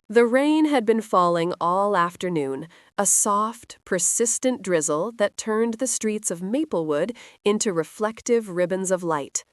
The rain had been falling all afternoon, a soft, persistent drizzle that turned the streets of Maplewood into reflective ribbons of light.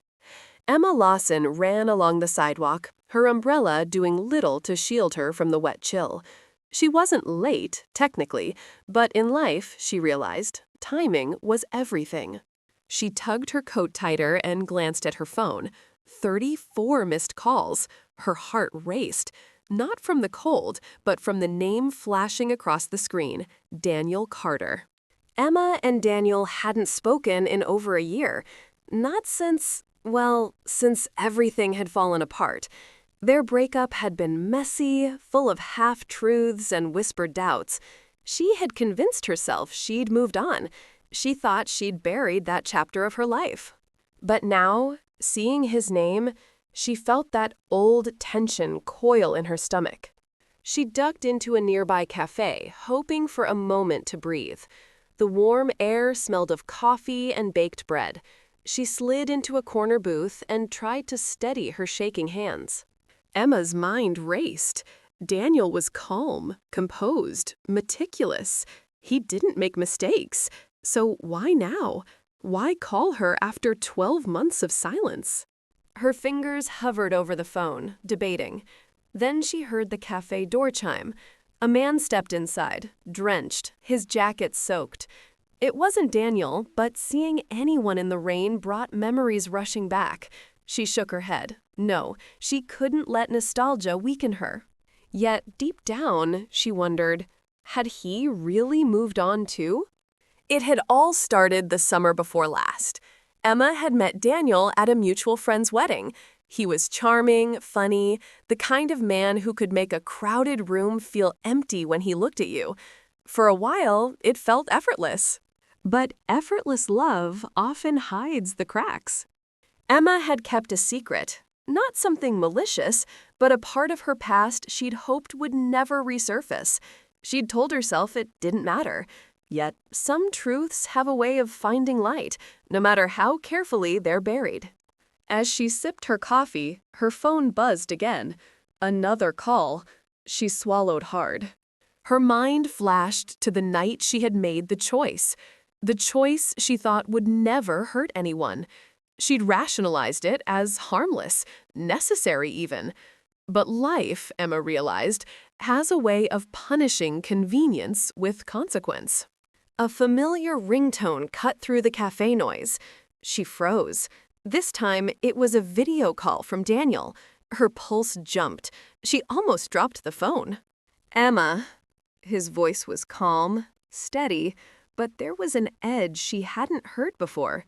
Emma Lawson ran along the sidewalk, her umbrella doing little to shield her from the wet chill. She wasn't late, technically, but in life, she realized, timing was everything. She tugged her coat tighter and glanced at her phone. 34 missed calls. Her heart raced. Not from the cold, but from the name flashing across the screen, Daniel Carter. Emma and Daniel hadn't spoken in over a year. Not since everything had fallen apart. Their breakup had been messy, full of half-truths and whispered doubts. She had convinced herself she'd moved on. She thought she'd buried that chapter of her life. But now, seeing his name, she felt that old tension coil in her stomach. She ducked into a nearby cafe, hoping for a moment to breathe. The warm air smelled of coffee and baked bread. She slid into a corner booth and tried to steady her shaking hands. Emma's mind raced. Daniel was calm, composed, meticulous. He didn't make mistakes. So why now? Why call her after 12 months of silence? Her fingers hovered over the phone, debating. Then she heard the cafe door chime. A man stepped inside, drenched, his jacket soaked. It wasn't Daniel, but seeing anyone in the rain brought memories rushing back. She shook her head. No, she couldn't let nostalgia weaken her. Yet, deep down, she wondered, had he really moved on too? It had all started the summer before last. Emma had met Daniel at a mutual friend's wedding. He was charming, funny, the kind of man who could make a crowded room feel empty when he looked at you. For a while, it felt effortless. But effortless love often hides the cracks. Emma had kept a secret, not something malicious, but a part of her past she'd hoped would never resurface. She'd told herself it didn't matter. Yet some truths have a way of finding light, no matter how carefully they're buried. As she sipped her coffee, her phone buzzed again. Another call. She swallowed hard. Her mind flashed to the night she had made the choice she thought would never hurt anyone. She'd rationalized it as harmless, necessary even. But life, Emma realized, has a way of punishing convenience with consequence. A familiar ringtone cut through the cafe noise. She froze. This time, it was a video call from Daniel. Her pulse jumped. She almost dropped the phone. Emma. His voice was calm, steady, but there was an edge she hadn't heard before.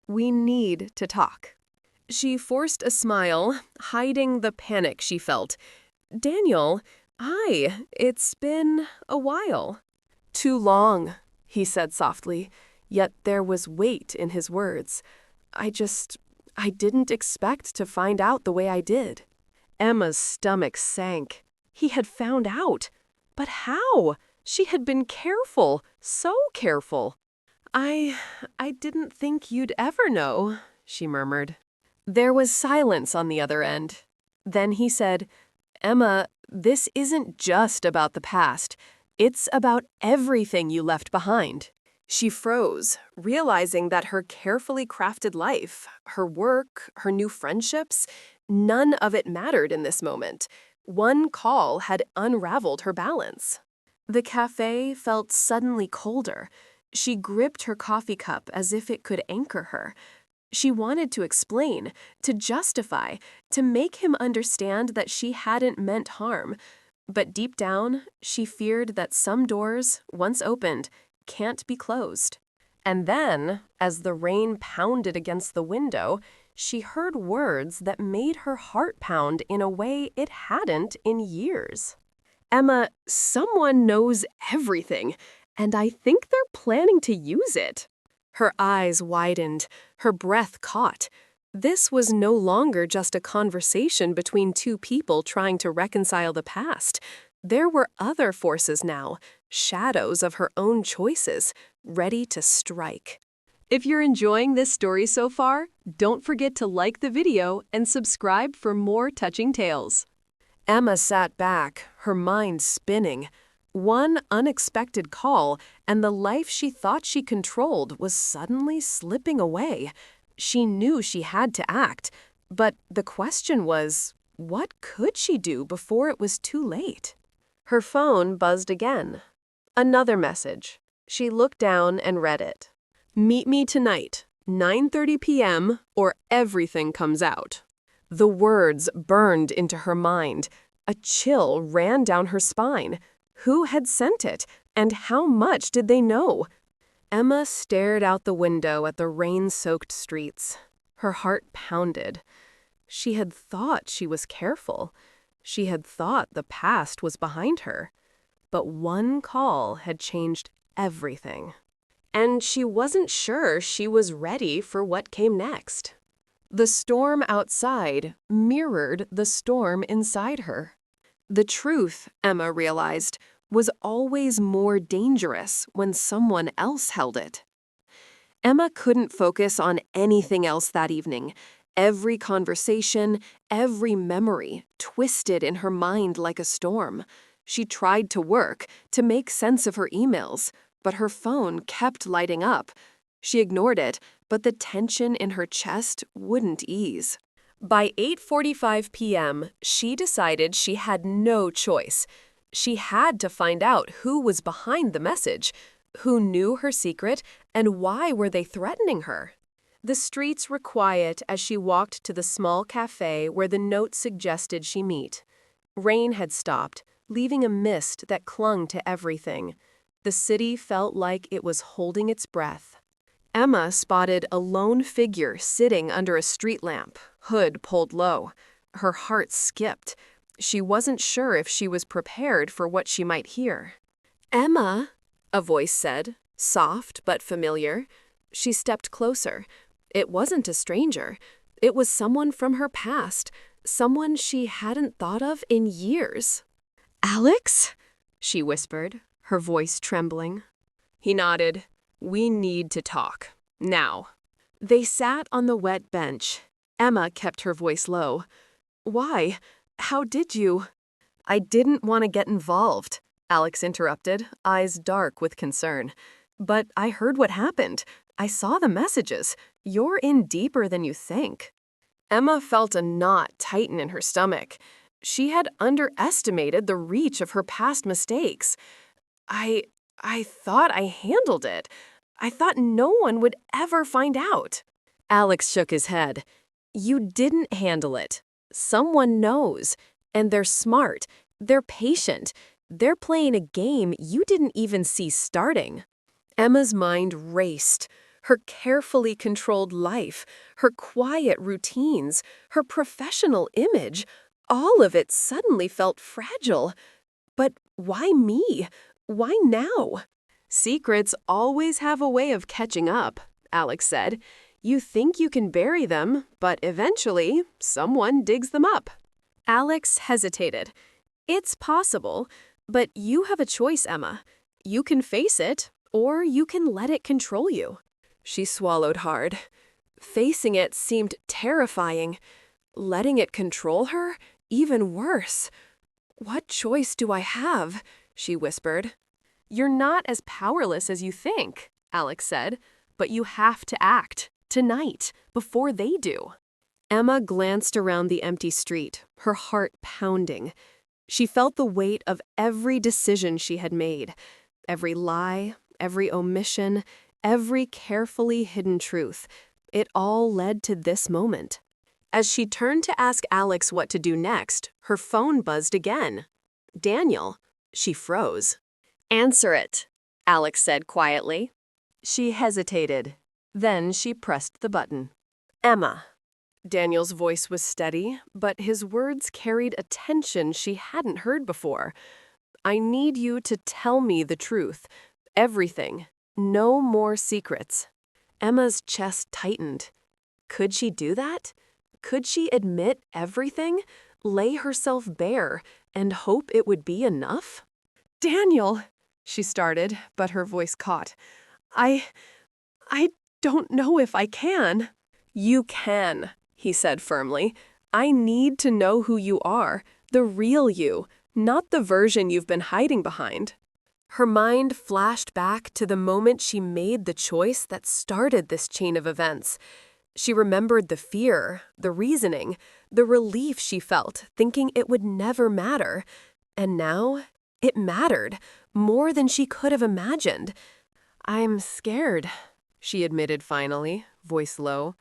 We need to talk. She forced a smile, hiding the panic she felt. Daniel, hi, it's been a while. Too long, he said softly, yet there was weight in his words. I didn't expect to find out the way I did. Emma's stomach sank. He had found out. But how? She had been careful, so careful. I didn't think you'd ever know, she murmured. There was silence on the other end. Then he said, Emma, this isn't just about the past. It's about everything you left behind. She froze, realizing that her carefully crafted life, her work, her new friendships, none of it mattered in this moment. One call had unraveled her balance. The cafe felt suddenly colder. She gripped her coffee cup as if it could anchor her. She wanted to explain, to justify, to make him understand that she hadn't meant harm. But deep down, she feared that some doors, once opened, can't be closed. And then, as the rain pounded against the window, she heard words that made her heart pound in a way it hadn't in years. Emma, someone knows everything, and I think they're planning to use it. Her eyes widened, her breath caught. This was no longer just a conversation between two people trying to reconcile the past. There were other forces now, shadows of her own choices, ready to strike. If you're enjoying this story so far, don't forget to like the video and subscribe for more touching tales. Emma sat back, her mind spinning. One unexpected call, and the life she thought she controlled was suddenly slipping away. She knew she had to act, but the question was, what could she do before it was too late? Her phone buzzed again. Another message. She looked down and read it. "Meet me tonight, 9:30 p.m., or everything comes out." The words burned into her mind. A chill ran down her spine. Who had sent it, and how much did they know? Emma stared out the window at the rain-soaked streets. Her heart pounded. She had thought she was careful. She had thought the past was behind her. But one call had changed everything. And she wasn't sure she was ready for what came next. The storm outside mirrored the storm inside her. The truth, Emma realized, was always more dangerous when someone else held it. Emma couldn't focus on anything else that evening. Every conversation, every memory twisted in her mind like a storm. She tried to work, to make sense of her emails, but her phone kept lighting up. She ignored it, but the tension in her chest wouldn't ease. By 8:45 p.m., she decided she had no choice. She had to find out who was behind the message, who knew her secret, and why were they threatening her. The streets were quiet as she walked to the small cafe where the note suggested she meet. Rain had stopped, leaving a mist that clung to everything. The city felt like it was holding its breath. Emma spotted a lone figure sitting under a street lamp, hood pulled low. Her heart skipped. She wasn't sure if she was prepared for what she might hear. "Emma," a voice said, soft but familiar. She stepped closer. It wasn't a stranger. It was someone from her past, someone she hadn't thought of in years. "Alex?" she whispered, her voice trembling. He nodded. "We need to talk. Now." They sat on the wet bench. Emma kept her voice low. "Why? How did you?" "I didn't want to get involved," Alex interrupted, eyes dark with concern. "But I heard what happened. I saw the messages. You're in deeper than you think." Emma felt a knot tighten in her stomach. She had underestimated the reach of her past mistakes. I thought I handled it. I thought no one would ever find out." Alex shook his head. "You didn't handle it. Someone knows. And they're smart. They're patient. They're playing a game you didn't even see starting." Emma's mind raced. Her carefully controlled life, her quiet routines, her professional image, all of it suddenly felt fragile. But why me? Why now? "Secrets always have a way of catching up," Alex said. "You think you can bury them, but eventually someone digs them up." Alex hesitated. "It's possible, but you have a choice, Emma. You can face it, or you can let it control you." She swallowed hard. Facing it seemed terrifying. Letting it control her? Even worse. "What choice do I have?" she whispered. "You're not as powerless as you think," Alex said, "but you have to act, tonight, before they do." Emma glanced around the empty street, her heart pounding. She felt the weight of every decision she had made, every lie, every omission, every carefully hidden truth. It all led to this moment. As she turned to ask Alex what to do next, her phone buzzed again. "Daniel." She froze. "Answer it," Alex said quietly. She hesitated. Then she pressed the button. "Emma." Daniel's voice was steady, but his words carried a tension she hadn't heard before. "I need you to tell me the truth. Everything. No more secrets." Emma's chest tightened. Could she do that? Could she admit everything, lay herself bare, and hope it would be enough? "Daniel," she started, but her voice caught. I don't know if I can." "You can," he said firmly. "I need to know who you are. The real you, not the version you've been hiding behind. Her mind flashed back to the moment she made the choice that started this chain of events. She remembered the fear, the reasoning, the relief she felt, thinking it would never matter. And now, it mattered, more than she could have imagined. "I'm scared," she admitted finally, voice low.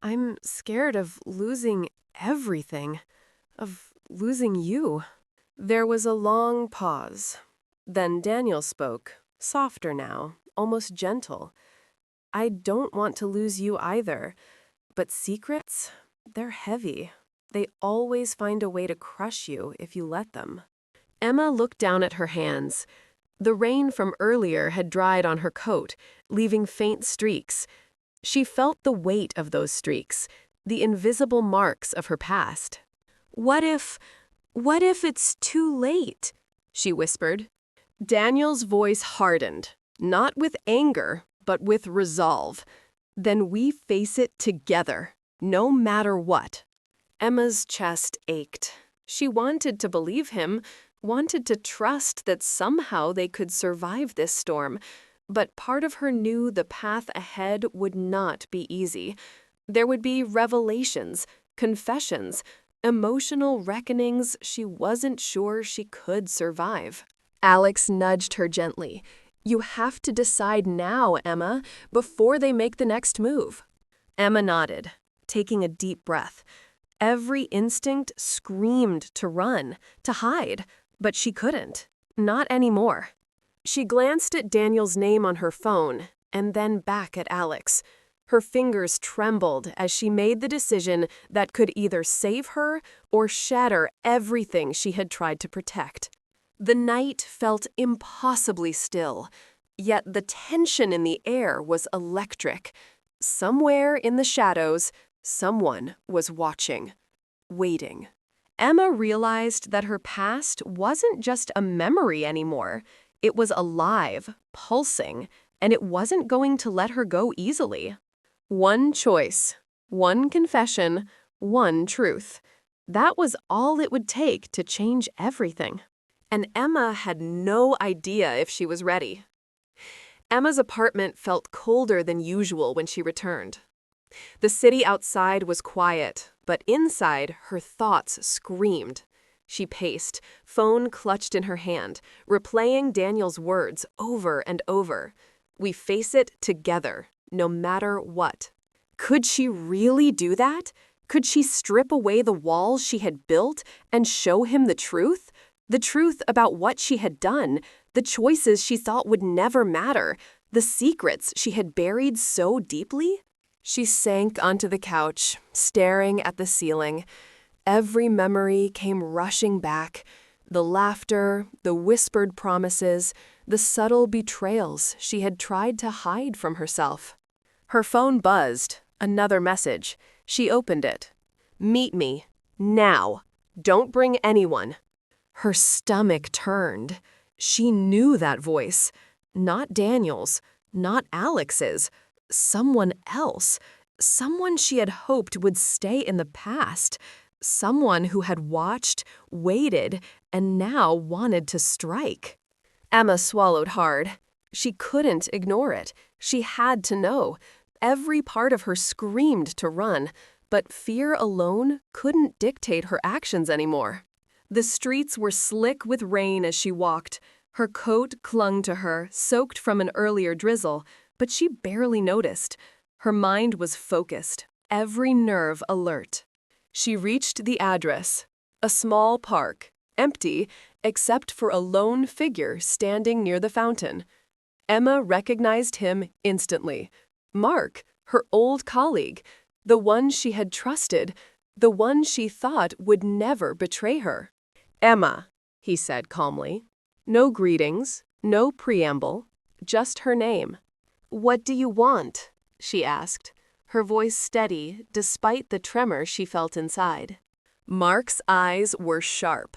"I'm scared of losing everything, of losing you." There was a long pause. Then Daniel spoke, softer now, almost gentle. "I don't want to lose you either, but secrets, they're heavy. They always find a way to crush you if you let them." Emma looked down at her hands. The rain from earlier had dried on her coat, leaving faint streaks. She felt the weight of those streaks, the invisible marks of her past. What if it's too late?" she whispered. Daniel's voice hardened, not with anger, but with resolve. "Then we face it together, no matter what." Emma's chest ached. She wanted to believe him, wanted to trust that somehow they could survive this storm, but part of her knew the path ahead would not be easy. There would be revelations, confessions, emotional reckonings she wasn't sure she could survive. Alex nudged her gently. "You have to decide now, Emma, before they make the next move." Emma nodded, taking a deep breath. Every instinct screamed to run, to hide, but she couldn't. Not anymore. She glanced at Daniel's name on her phone, and then back at Alex. Her fingers trembled as she made the decision that could either save her or shatter everything she had tried to protect. The night felt impossibly still, yet the tension in the air was electric. Somewhere in the shadows, someone was watching, waiting. Emma realized that her past wasn't just a memory anymore. It was alive, pulsing, and it wasn't going to let her go easily. One choice, one confession, one truth. That was all it would take to change everything. And Emma had no idea if she was ready. Emma's apartment felt colder than usual when she returned. The city outside was quiet, but inside, her thoughts screamed. She paced, phone clutched in her hand, replaying Daniel's words over and over. "We face it together, no matter what." Could she really do that? Could she strip away the walls she had built and show him the truth? The truth about what she had done, the choices she thought would never matter, the secrets she had buried so deeply? She sank onto the couch, staring at the ceiling. Every memory came rushing back. The laughter, the whispered promises, the subtle betrayals she had tried to hide from herself. Her phone buzzed. Another message. She opened it. "Meet me. Now. Don't bring anyone." Her stomach turned. She knew that voice. Not Daniel's, not Alex's. Someone else. Someone she had hoped would stay in the past. Someone who had watched, waited, and now wanted to strike. Emma swallowed hard. She couldn't ignore it. She had to know. Every part of her screamed to run, but fear alone couldn't dictate her actions anymore. The streets were slick with rain as she walked. Her coat clung to her, soaked from an earlier drizzle, but she barely noticed. Her mind was focused, every nerve alert. She reached the address, a small park, empty except for a lone figure standing near the fountain. Emma recognized him instantly. Mark, her old colleague, the one she had trusted, the one she thought would never betray her. "Emma," he said calmly. No greetings, no preamble, just her name. "What do you want?" she asked, her voice steady despite the tremor she felt inside. Mark's eyes were sharp.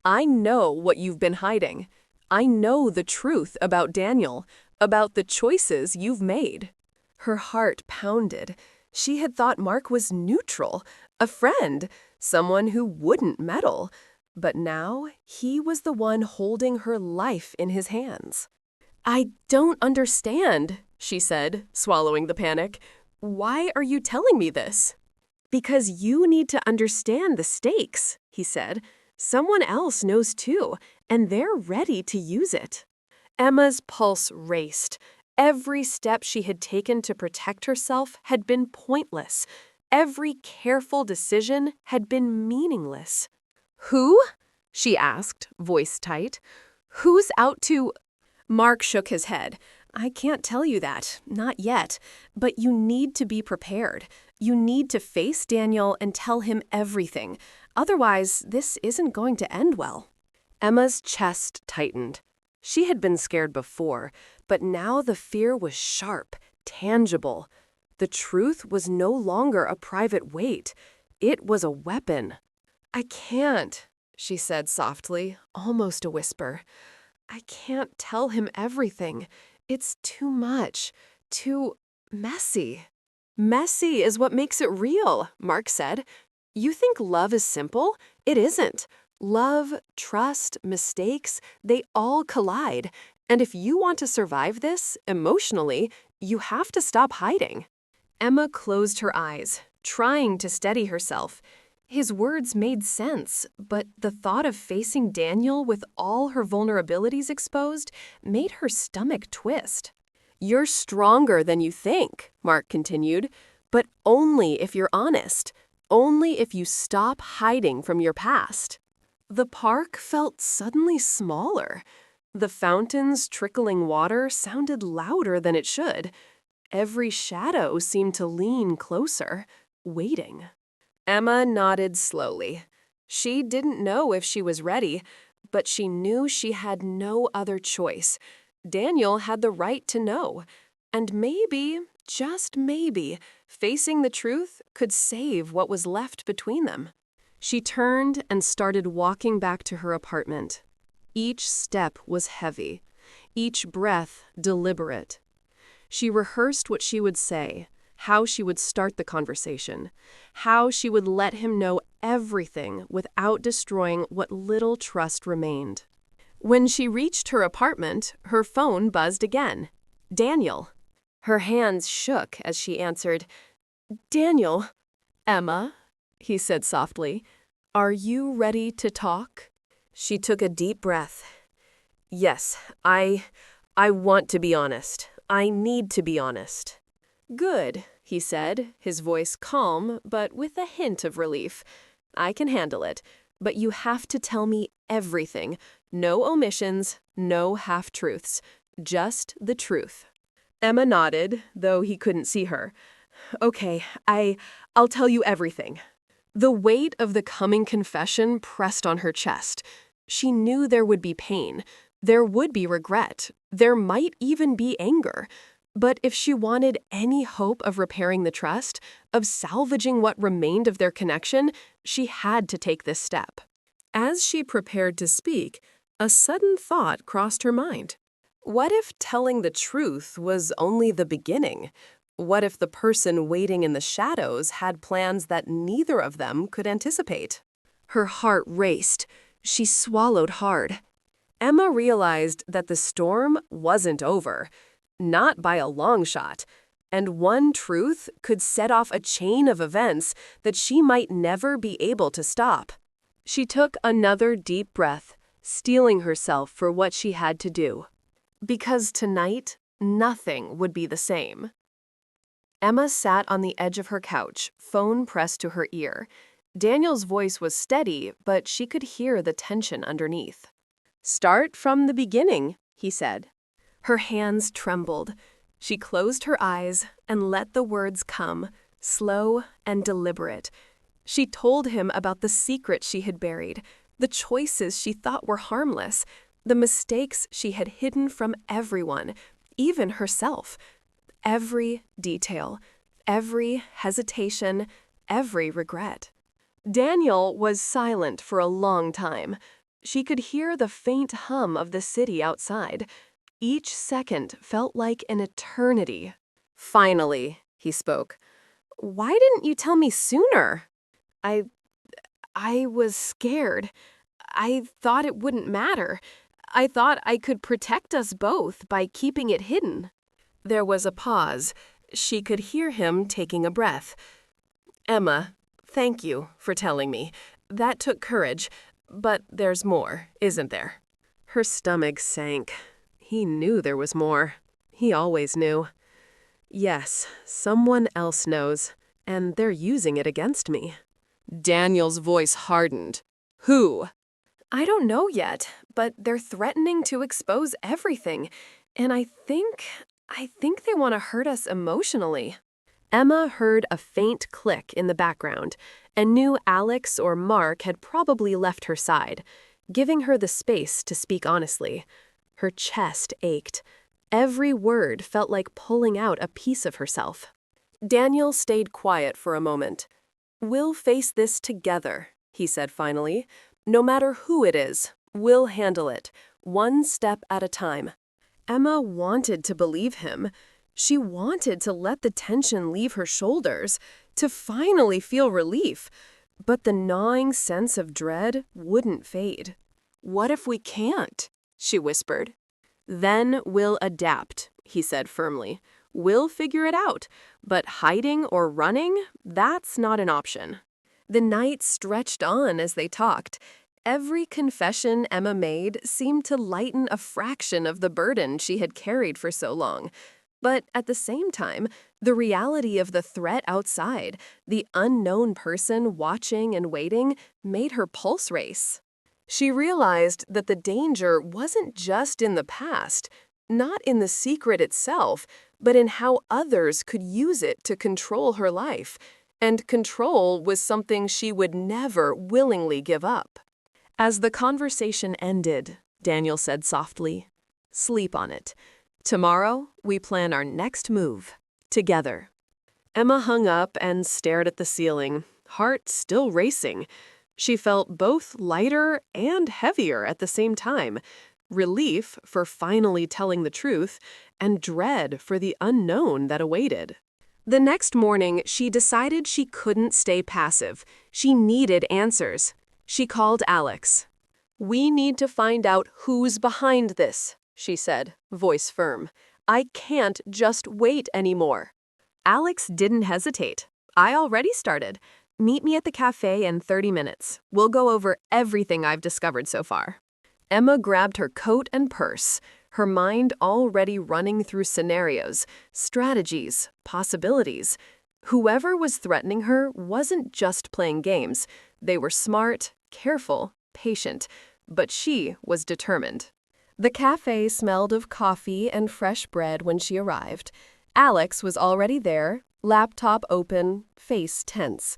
"I know what you've been hiding. I know the truth about Daniel, about the choices you've made." Her heart pounded. She had thought Mark was neutral, a friend, someone who wouldn't meddle. But now, he was the one holding her life in his hands. "I don't understand," she said, swallowing the panic. "Why are you telling me this?" "Because you need to understand the stakes," he said. "Someone else knows too, and they're ready to use it." Emma's pulse raced. Every step she had taken to protect herself had been pointless. Every careful decision had been meaningless. "Who?" she asked, voice tight. "Who's out to—" Mark shook his head. "I can't tell you that, not yet. But you need to be prepared. You need to face Daniel and tell him everything. Otherwise, this isn't going to end well." Emma's chest tightened. She had been scared before, but now the fear was sharp, tangible. The truth was no longer a private weight. It was a weapon. "I can't," she said softly, almost a whisper. "I can't tell him everything. It's too much, too messy." "Messy is what makes it real," Mark said. "You think love is simple? It isn't. Love, trust, mistakes, they all collide. And if you want to survive this, emotionally, you have to stop hiding." Emma closed her eyes, trying to steady herself. His words made sense, but the thought of facing Daniel with all her vulnerabilities exposed made her stomach twist. "You're stronger than you think," Mark continued, "but only if you're honest. Only if you stop hiding from your past." The park felt suddenly smaller. The fountain's trickling water sounded louder than it should. Every shadow seemed to lean closer, waiting. Emma nodded slowly. She didn't know if she was ready, but she knew she had no other choice. Daniel had the right to know. And maybe, just maybe, facing the truth could save what was left between them. She turned and started walking back to her apartment. Each step was heavy, each breath deliberate. She rehearsed what she would say, how she would start the conversation, how she would let him know everything without destroying what little trust remained. When she reached her apartment, her phone buzzed again. Daniel. Her hands shook as she answered. "Daniel." "Emma," he said softly, "are you ready to talk?" She took a deep breath. "Yes, I want to be honest. I need to be honest." "Good," he said, his voice calm, but with a hint of relief. "I can handle it, but you have to tell me everything. No omissions, no half-truths. Just the truth." Emma nodded, though he couldn't see her. "Okay, I'll tell you everything." The weight of the coming confession pressed on her chest. She knew there would be pain. There would be regret. There might even be anger. But if she wanted any hope of repairing the trust, of salvaging what remained of their connection, she had to take this step. As she prepared to speak, a sudden thought crossed her mind. What if telling the truth was only the beginning? What if the person waiting in the shadows had plans that neither of them could anticipate? Her heart raced. She swallowed hard. Emma realized that the storm wasn't over. Not by a long shot. And one truth could set off a chain of events that she might never be able to stop. She took another deep breath, steeling herself for what she had to do. Because tonight, nothing would be the same. Emma sat on the edge of her couch, phone pressed to her ear. Daniel's voice was steady, but she could hear the tension underneath. "Start from the beginning," he said. Her hands trembled. She closed her eyes and let the words come, slow and deliberate. She told him about the secret she had buried, the choices she thought were harmless, the mistakes she had hidden from everyone, even herself. Every detail, every hesitation, every regret. Daniel was silent for a long time. She could hear the faint hum of the city outside. Each second felt like an eternity. Finally, he spoke. "Why didn't you tell me sooner?" I was scared. I thought it wouldn't matter. I thought I could protect us both by keeping it hidden." There was a pause. She could hear him taking a breath. "Emma, thank you for telling me. That took courage. But there's more, isn't there?" Her stomach sank. He knew there was more. He always knew. "Yes, someone else knows, and they're using it against me." Daniel's voice hardened. "Who?" "I don't know yet, but they're threatening to expose everything, and I think they want to hurt us emotionally." Emma heard a faint click in the background and knew Alex or Mark had probably left her side, giving her the space to speak honestly. Her chest ached. Every word felt like pulling out a piece of herself. Daniel stayed quiet for a moment. "We'll face this together," he said finally. "No matter who it is, we'll handle it, one step at a time." Emma wanted to believe him. She wanted to let the tension leave her shoulders, to finally feel relief. But the gnawing sense of dread wouldn't fade. "What if we can't?" she whispered. "Then we'll adapt," he said firmly. "We'll figure it out. But hiding or running, that's not an option." The night stretched on as they talked. Every confession Emma made seemed to lighten a fraction of the burden she had carried for so long. But at the same time, the reality of the threat outside, the unknown person watching and waiting, made her pulse race. She realized that the danger wasn't just in the past, not in the secret itself, but in how others could use it to control her life. And control was something she would never willingly give up. As the conversation ended, Daniel said softly, "Sleep on it. Tomorrow, we plan our next move, together." Emma hung up and stared at the ceiling, heart still racing. She felt both lighter and heavier at the same time, relief for finally telling the truth, and dread for the unknown that awaited. The next morning, she decided she couldn't stay passive. She needed answers. She called Alex. "We need to find out who's behind this," she said, voice firm. "I can't just wait anymore." Alex didn't hesitate. "I already started. Meet me at the cafe in 30 minutes. We'll go over everything I've discovered so far." Emma grabbed her coat and purse, her mind already running through scenarios, strategies, possibilities. Whoever was threatening her wasn't just playing games. They were smart, careful, patient, but she was determined. The cafe smelled of coffee and fresh bread when she arrived. Alex was already there, laptop open, face tense.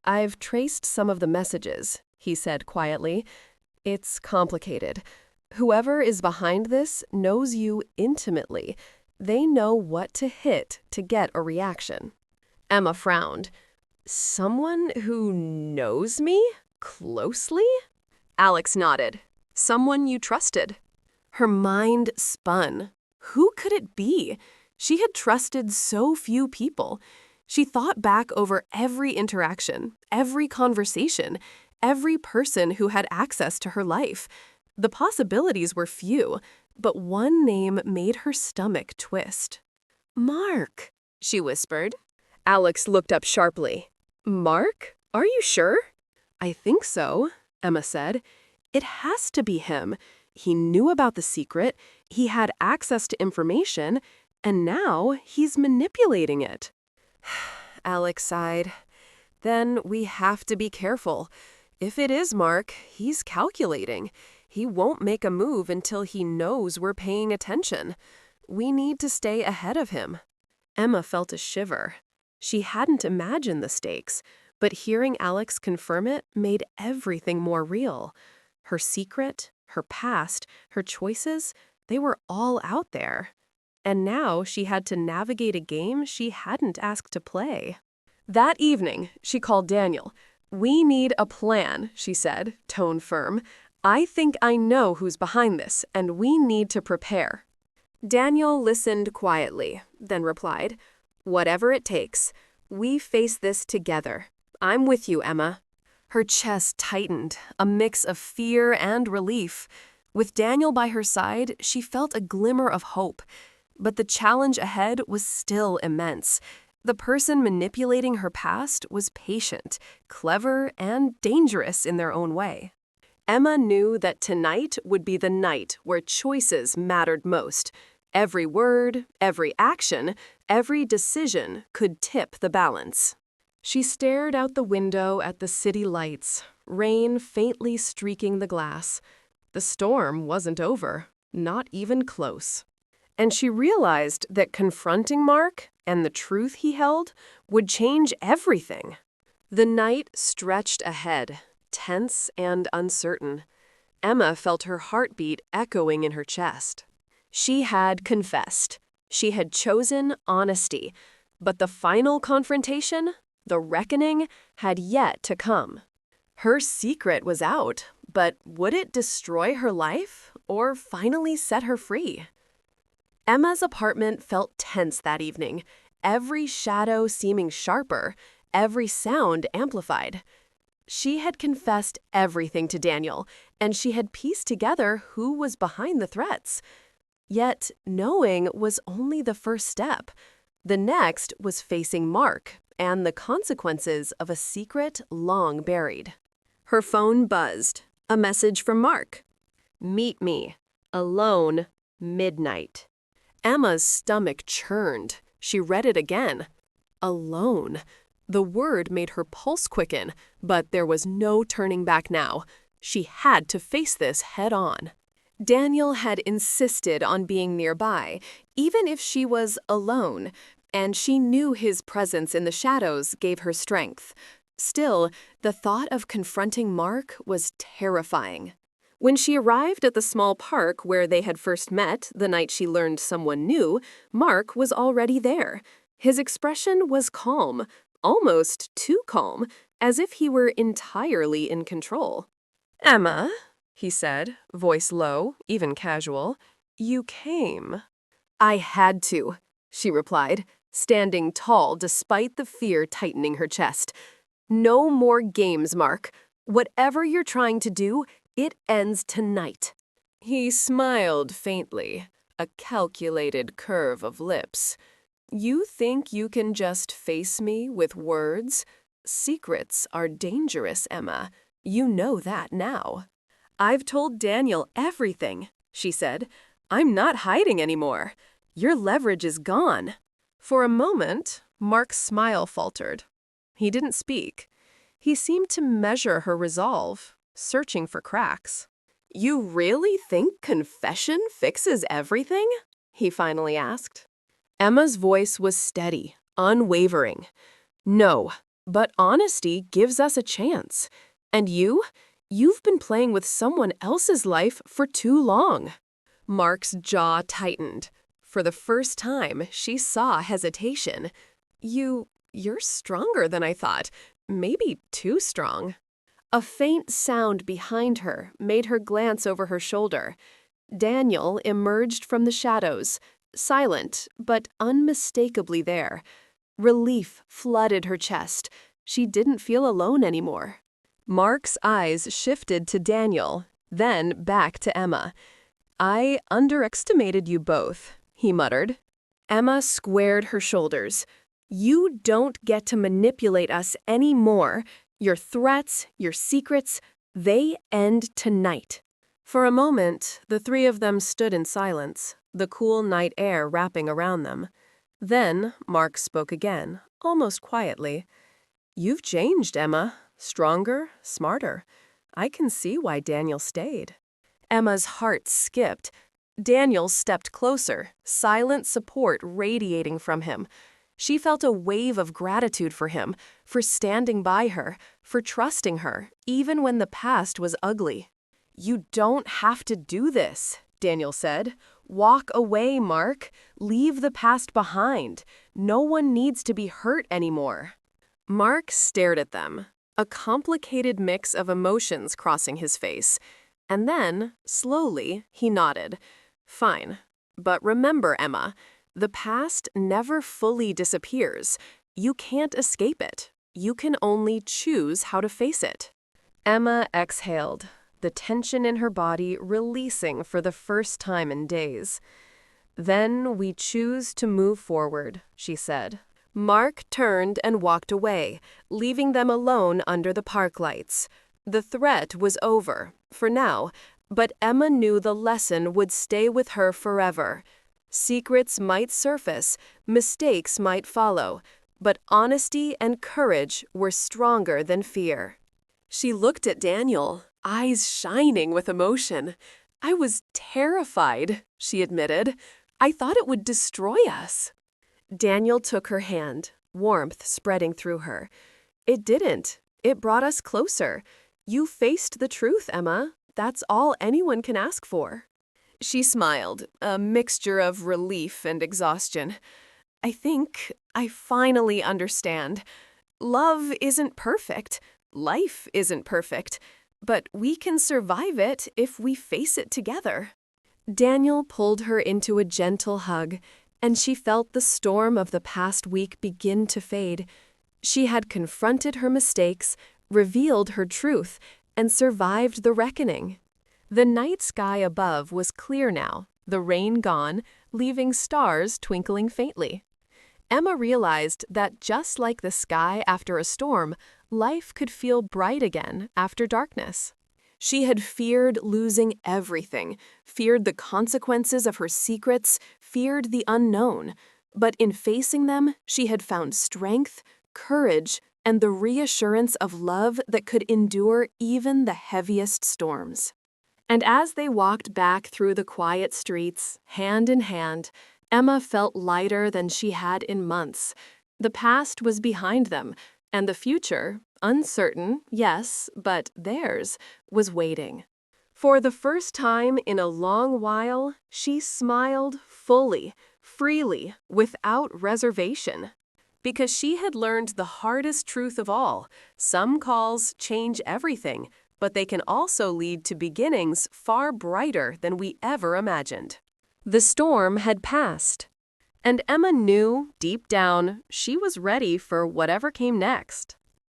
"I've traced some of the messages," he said quietly. "It's complicated. Whoever is behind this knows you intimately. They know what to hit to get a reaction." Emma frowned. "Someone who knows me? Closely?" Alex nodded. "Someone you trusted." Her mind spun. Who could it be? She had trusted so few people. She thought back over every interaction, every conversation, every person who had access to her life. The possibilities were few, but one name made her stomach twist. "Mark," she whispered. Alex looked up sharply. "Mark? Are you sure?" "I think so," Emma said. "It has to be him. He knew about the secret, he had access to information, and now he's manipulating it." Alex sighed. "Then we have to be careful. If it is Mark, he's calculating. He won't make a move until he knows we're paying attention. We need to stay ahead of him." Emma felt a shiver. She hadn't imagined the stakes, but hearing Alex confirm it made everything more real. Her secret, her past, her choices, they were all out there. And now she had to navigate a game she hadn't asked to play. That evening, she called Daniel. "We need a plan," she said, tone firm. "I think I know who's behind this, and we need to prepare." Daniel listened quietly, then replied, "Whatever it takes. We face this together. I'm with you, Emma." Her chest tightened, a mix of fear and relief. With Daniel by her side, she felt a glimmer of hope. But the challenge ahead was still immense. The person manipulating her past was patient, clever, and dangerous in their own way. Emma knew that tonight would be the night where choices mattered most. Every word, every action, every decision could tip the balance. She stared out the window at the city lights, rain faintly streaking the glass. The storm wasn't over, not even close. And she realized that confronting Mark and the truth he held would change everything. The night stretched ahead, tense and uncertain. Emma felt her heartbeat echoing in her chest. She had confessed. She had chosen honesty. But the final confrontation, the reckoning, had yet to come. Her secret was out, but would it destroy her life or finally set her free? Emma's apartment felt tense that evening, every shadow seeming sharper, every sound amplified. She had confessed everything to Daniel, and she had pieced together who was behind the threats. Yet knowing was only the first step. The next was facing Mark and the consequences of a secret long buried. Her phone buzzed. A message from Mark. "Meet me. Alone. Midnight." Emma's stomach churned. She read it again. Alone. The word made her pulse quicken, but there was no turning back now. She had to face this head on. Daniel had insisted on being nearby, even if she was alone, and she knew his presence in the shadows gave her strength. Still, the thought of confronting Mark was terrifying. When she arrived at the small park where they had first met the night she learned someone new, Mark was already there. His expression was calm, almost too calm, as if he were entirely in control. "Emma," he said, voice low, even casual, "you came." "I had to," she replied, standing tall despite the fear tightening her chest. "No more games, Mark. Whatever you're trying to do, it ends tonight." He smiled faintly, a calculated curve of lips. "You think you can just face me with words? Secrets are dangerous, Emma. You know that now." "I've told Daniel everything," she said. "I'm not hiding anymore. Your leverage is gone." For a moment, Mark's smile faltered. He didn't speak. He seemed to measure her resolve, searching for cracks. "You really think confession fixes everything?" he finally asked. Emma's voice was steady, unwavering. "No, but honesty gives us a chance. And you've been playing with someone else's life for too long." Mark's jaw tightened. For the first time, she saw hesitation. You're stronger than I thought. Maybe too strong." A faint sound behind her made her glance over her shoulder. Daniel emerged from the shadows, silent but unmistakably there. Relief flooded her chest. She didn't feel alone anymore. Mark's eyes shifted to Daniel, then back to Emma. "I underestimated you both," he muttered. Emma squared her shoulders. "You don't get to manipulate us anymore. Your threats, your secrets, they end tonight." For a moment, the three of them stood in silence, the cool night air wrapping around them. Then Mark spoke again, almost quietly. "You've changed, Emma. Stronger, smarter. I can see why Daniel stayed." Emma's heart skipped. Daniel stepped closer, silent support radiating from him. She felt a wave of gratitude for him, for standing by her, for trusting her, even when the past was ugly. "You don't have to do this," Daniel said. "Walk away, Mark. Leave the past behind. No one needs to be hurt anymore." Mark stared at them, a complicated mix of emotions crossing his face. And then, slowly, he nodded. "Fine. But remember, Emma, the past never fully disappears. You can't escape it. You can only choose how to face it." Emma exhaled, the tension in her body releasing for the first time in days. "Then we choose to move forward," she said. Mark turned and walked away, leaving them alone under the park lights. The threat was over, for now, but Emma knew the lesson would stay with her forever. Secrets might surface, mistakes might follow, but honesty and courage were stronger than fear. She looked at Daniel, eyes shining with emotion. "I was terrified," she admitted. "I thought it would destroy us." Daniel took her hand, warmth spreading through her. "It didn't. It brought us closer. You faced the truth, Emma. That's all anyone can ask for." She smiled, a mixture of relief and exhaustion. "I think I finally understand. Love isn't perfect. Life isn't perfect. But we can survive it if we face it together." Daniel pulled her into a gentle hug, and she felt the storm of the past week begin to fade. She had confronted her mistakes, revealed her truth, and survived the reckoning. The night sky above was clear now, the rain gone, leaving stars twinkling faintly. Emma realized that just like the sky after a storm, life could feel bright again after darkness. She had feared losing everything, feared the consequences of her secrets, feared the unknown. But in facing them, she had found strength, courage, and the reassurance of love that could endure even the heaviest storms. And as they walked back through the quiet streets, hand in hand, Emma felt lighter than she had in months. The past was behind them, and the future, uncertain, yes, but theirs, was waiting. For the first time in a long while, she smiled fully, freely, without reservation. Because she had learned the hardest truth of all: some calls change everything, but they can also lead to beginnings far brighter than we ever imagined. The storm had passed, and Emma knew, deep down, she was ready for whatever came next.